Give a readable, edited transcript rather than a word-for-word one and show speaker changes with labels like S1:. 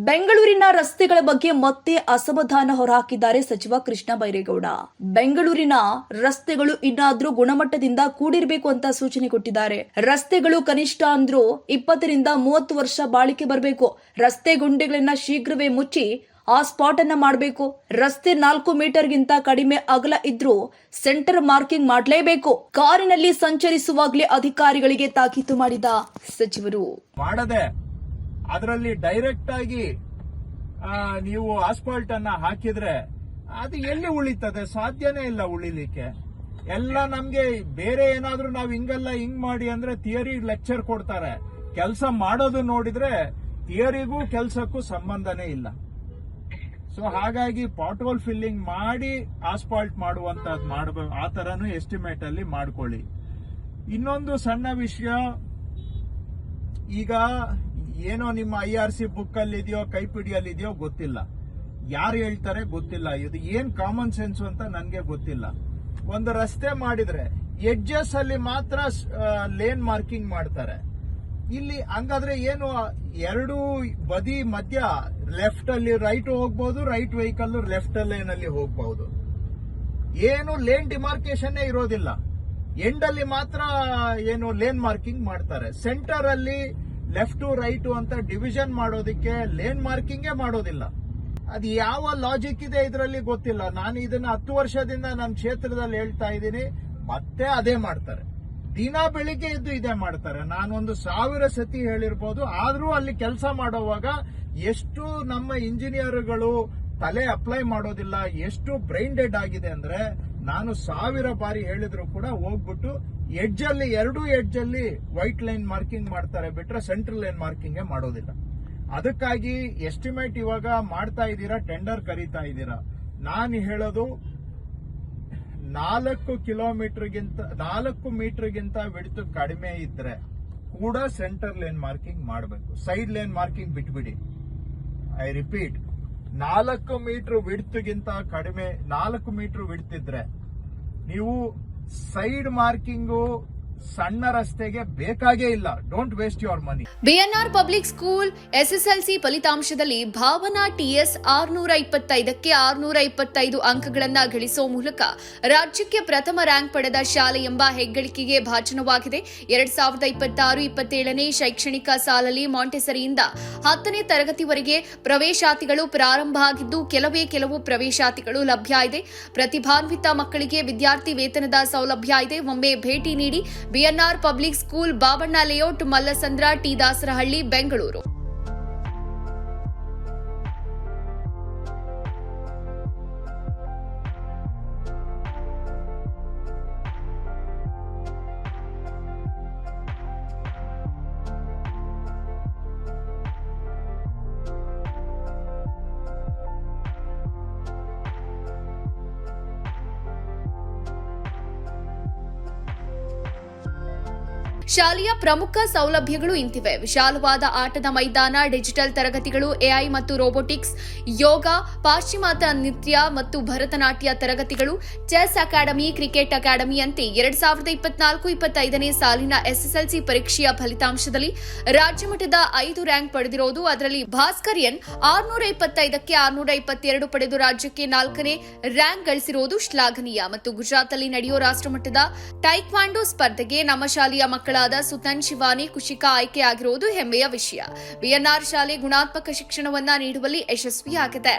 S1: ಬೆಂಗಳೂರಿನ ರಸ್ತೆಗಳ ಬಗ್ಗೆ ಮತ್ತೆ ಅಸಮಾಧಾನ ಹೊರಹಾಕಿದ್ದಾರೆ ಸಚಿವ ಕೃಷ್ಣ ಬೈರೇಗೌಡ. ಬೆಂಗಳೂರಿನ ರಸ್ತೆಗಳು ಇನ್ನಾದ್ರೂ ಗುಣಮಟ್ಟದಿಂದ ಕೂಡಿರಬೇಕು ಅಂತ ಸೂಚನೆ ಕೊಟ್ಟಿದ್ದಾರೆ. ರಸ್ತೆಗಳು ಕನಿಷ್ಠ ಅಂದ್ರೂ 20 ರಿಂದ 30 ವರ್ಷ ಬಾಳಿಕೆ ಬರಬೇಕು. ರಸ್ತೆ ಗುಂಡಿಗಳನ್ನ ಶೀಘ್ರವೇ ಮುಚ್ಚಿ ಆ ಸ್ಪಾಟ್ ಅನ್ನ ಮಾಡಬೇಕು. ರಸ್ತೆ 4 ಮೀಟರ್ಗಿಂತ ಕಡಿಮೆ ಅಗಲ ಇದ್ರೂ ಸೆಂಟರ್ ಮಾರ್ಕಿಂಗ್ ಮಾಡಲೇಬೇಕು. ಕಾರಿನಲ್ಲಿ ಸಂಚರಿಸುವಾಗಲೇ ಅಧಿಕಾರಿಗಳಿಗೆ ತಾಕೀತು ಮಾಡಿದ ಸಚಿವರು.
S2: ಅದರಲ್ಲಿ ಡೈರೆಕ್ಟ್ ಆಗಿ ನೀವು ಆಸ್ಫಾಲ್ಟ್ ಅನ್ನ ಹಾಕಿದ್ರೆ ಅದು ಎಲ್ಲಿ ಉಳಿತದೆ? ಸಾಧ್ಯನೇ ಇಲ್ಲ ಉಳಿಲಿಕ್ಕೆ. ಎಲ್ಲ ನಮ್ಗೆ ಬೇರೆ ಏನಾದ್ರೂ ನಾವು ಹಿಂಗ್ ಮಾಡಿ ಅಂದ್ರೆ ಥಿಯರಿ ಲೆಕ್ಚರ್ ಕೊಡ್ತಾರೆ. ಕೆಲಸ ಮಾಡೋದು ನೋಡಿದ್ರೆ ಥಿಯರಿಗೂ ಕೆಲಸಕ್ಕೂ ಸಂಬಂಧನೇ ಇಲ್ಲ. ಸೊ ಹಾಗಾಗಿ ಪಾಟ್ಹೋಲ್ ಫಿಲ್ಲಿಂಗ್ ಮಾಡಿ ಆಸ್ಫಾಲ್ಟ್ ಮಾಡುವಂತದ್ದು ಮಾಡಬೇಕು. ಆ ತರನು ಎಸ್ಟಿಮೇಟ್ ಅಲ್ಲಿ ಮಾಡ್ಕೊಳ್ಳಿ. ಇನ್ನೊಂದು ಸಣ್ಣ ವಿಷಯ, ಈಗ ಏನೋ ನಿಮ್ಮ IRC ಬುಕ್ ಅಲ್ಲಿ ಇದೆಯೋ ಕೈಪಿಡಿಯಲ್ಲಿ ಇದೆಯೋ ಗೊತ್ತಿಲ್ಲ, ಯಾರು ಹೇಳ್ತಾರೆ ಗೊತ್ತಿಲ್ಲ. ಇದು ಏನ್ ಕಾಮನ್ ಸೆನ್ಸ್ ಅಂತ ನನ್ಗೆ ಗೊತ್ತಿಲ್ಲ. ಒಂದು ರಸ್ತೆ ಮಾಡಿದ್ರೆ ಎಡ್ಜಸ್ ಅಲ್ಲಿ ಮಾತ್ರ ಲೇನ್ ಮಾರ್ಕಿಂಗ್ ಮಾಡ್ತಾರೆ. ಇಲ್ಲಿ ಹಂಗಾದ್ರೆ ಏನು, ಎರಡು ಬದಿ ಮಧ್ಯ ಲೆಫ್ಟ್ ಅಲ್ಲಿ ರೈಟ್ ಹೋಗ್ಬಹುದು, ರೈಟ್ ವೆಹಿಕಲ್ ಲೆಫ್ಟ್ ಲೇನ್ ಅಲ್ಲಿ ಹೋಗ್ಬಹುದು. ಏನು ಲೇನ್ ಡಿಮಾರ್ಕೇಶನ್ ಇರೋದಿಲ್ಲ. ಎಂಡ್ ಅಲ್ಲಿ ಮಾತ್ರ ಏನು ಲೇನ್ ಮಾರ್ಕಿಂಗ್ ಮಾಡ್ತಾರೆ. ಸೆಂಟರ್ ಅಲ್ಲಿ ಲೆಫ್ಟ್ ರೈಟ್ ಅಂತ ಡಿವಿಷನ್ ಮಾಡೋದಕ್ಕೆ ಲೇನ್ ಮಾರ್ಕಿಂಗೇ ಮಾಡೋದಿಲ್ಲ. ಅದು ಯಾವ ಲಾಜಿಕ್ ಇದೆ ಇದರಲ್ಲಿ ಗೊತ್ತಿಲ್ಲ. ನಾನು ಇದನ್ನ 10 ವರ್ಷದಿಂದ ನನ್ನ ಕ್ಷೇತ್ರದಲ್ಲಿ ಹೇಳ್ತಾ ಇದ್ದೀನಿ, ಮತ್ತೆ ಅದೇ ಮಾಡ್ತಾರೆ. ದಿನ ಬೆಳಿಗ್ಗೆ ಇದ್ದು ಇದೇ ಮಾಡ್ತಾರೆ. ನಾನೊಂದು 1000 ಸತಿ ಹೇಳಿರ್ಬೋದು. ಆದ್ರೂ ಅಲ್ಲಿ ಕೆಲಸ ಮಾಡೋವಾಗ ಎಷ್ಟು ನಮ್ಮ ಇಂಜಿನಿಯರ್ಗಳು ತಲೆ ಅಪ್ಲೈ ಮಾಡೋದಿಲ್ಲ, ಎಷ್ಟು ಬ್ರೈನ್ ಡೆಡ್ ಆಗಿದೆ ಅಂದ್ರೆ, ನಾನು 1000 ಬಾರಿ ಹೇಳಿದ್ರು ಕೂಡ ಹೋಗ್ಬಿಟ್ಟು ಎಡ್ಜ್ ಅಲ್ಲಿ, ಎರಡು ಎಡ್ಜ್ ಅಲ್ಲಿ ವೈಟ್ ಲೈನ್ ಮಾರ್ಕಿಂಗ್ ಮಾಡ್ತಾರೆ ಬಿಟ್ರೆ ಸೆಂಟ್ರಲ್ ಲೈನ್ ಮಾರ್ಕಿಂಗ್ ಮಾಡೋದಿಲ್ಲ. ಅದಕ್ಕಾಗಿ ಎಸ್ಟಿಮೇಟ್ ಇವಾಗ ಮಾಡ್ತಾ ಇದ್ದೀರಾ, ಟೆಂಡರ್ ಕರೀತಾ ಇದ್ದೀರಾ. ನಾನು ಹೇಳೋದು 4 ಮೀಟರ್ಗಿಂತ ವಿಡ್ತ್ ಕಡಿಮೆ ಇದ್ರೆ ಕೂಡ ಸೆಂಟರ್ ಲೈನ್ ಮಾರ್ಕಿಂಗ್ ಮಾಡಬೇಕು. ಸೈಡ್ ಲೈನ್ ಮಾರ್ಕಿಂಗ್ ಬಿಟ್ಬಿಡಿ. ಐ ರಿಪೀಟ್, 4 ಮೀಟರ್ ವಿಡ್ತ್ಗಿಂತ ಕಡಿಮೆ, 4 ಮೀಟರ್ ವಿಡ್ತ್ ಇದ್ರೆ ನೀವು ಸೈಡ್ ಮಾರ್ಕಿಂಗು ಸಣ್ಣ ರಸ್ತೆಗೆ ಬೇಕಾಗೇ ಇಲ್ಲ. Don't waste your money.
S3: BNR public school SSLC ಫಲಿತಾಂಶದಲ್ಲಿ ಭಾವನಾ TS 625ಕ್ಕೆ 625 ಅಂಕಗಳನ್ನು ಗಳಿಸುವ ಮೂಲಕ ರಾಜ್ಯಕ್ಕೆ ಪ್ರಥಮ ರ್ಯಾಂಕ್ ಪಡೆದ ಶಾಲೆ ಎಂಬ ಹೆಗ್ಗಳಿಕೆಗೆ ಭಾಜನವಾಗಿದೆ. 2026-27ನೇ ಶೈಕ್ಷಣಿಕ ಸಾಲಲ್ಲಿ ಮಾಂಟೆಸರಿಯಿಂದ 10ನೇ ತರಗತಿವರೆಗೆ ಪ್ರವೇಶಾತಿಗಳು ಪ್ರಾರಂಭ ಆಗಿದ್ದು ಕೆಲವು ಪ್ರವೇಶಾತಿಗಳು ಲಭ್ಯ ಇದೆ. ಪ್ರತಿಭಾನ್ವಿತ ಮಕ್ಕಳಿಗೆ ವಿದ್ಯಾರ್ಥಿ ವೇತನದ ಸೌಲಭ್ಯ ಇದೆ. ಒಮ್ಮೆ ಭೇಟಿ ನೀಡಿ. BNR public school, Babanna layout, Mallasandra, T Dasarahalli, Bengaluru. ಶಾಲೆಯ ಪ್ರಮುಖ ಸೌಲಭ್ಯಗಳು ಇಂತಿವೆ: ವಿಶಾಲವಾದ ಆಟದ ಮೈದಾನ, ಡಿಜಿಟಲ್ ತರಗತಿಗಳು, AI ಮತ್ತು ರೋಬೋಟಿಕ್ಸ್, ಯೋಗ, ಪಾಶ್ಚಿಮಾತ್ಯ ನೃತ್ಯ ಮತ್ತು ಭರತನಾಟ್ಯ ತರಗತಿಗಳು, ಚೆಸ್ ಅಕಾಡೆಮಿ, ಕ್ರಿಕೆಟ್ ಅಕಾಡೆಮಿಯಂತೆ 2024-25ನೇ ಸಾಲಿನ SSLC ಪರೀಕ್ಷೆಯ ಫಲಿತಾಂಶದಲ್ಲಿ ರಾಜ್ಯಮಟ್ಟದ 5 ರ್ಯಾಂಕ್ ಪಡೆದಿರುವುದು. ಅದರಲ್ಲಿ ಭಾಸ್ಕರ್ಯನ್ 625ಕ್ಕೆ 622 ಪಡೆದು ರಾಜ್ಯಕ್ಕೆ 4ನೇ ರ್ಯಾಂಕ್ ಗಳಿಸಿರುವುದು ಶ್ಲಾಘನೀಯ. ಮತ್ತು ಗುಜರಾತ್ನಲ್ಲಿ ನಡೆಯುವ ರಾಷ್ಟ್ರಮಟ್ಟದ ಟೈಕ್ವಾಂಡೋ ಸ್ಪರ್ಧೆಗೆ ನಮ್ಮ ಶಾಲೆಯ ಮಕ್ಕಳಾದ ಸುತನ್, ಶಿವಾನಿ, ಕುಶಿಕಾ ಆಯ್ಕೆಯಾಗಿರುವುದು ಹೆಮ್ಮೆಯ ವಿಷಯ. ಬಿಎನ್ಆರ್ ಶಾಲೆ ಗುಣಾತ್ಮಕ ಶಿಕ್ಷಣವನ್ನ ನೀಡುವಲ್ಲಿ ಯಶಸ್ವಿಯಾಗಿದೆ.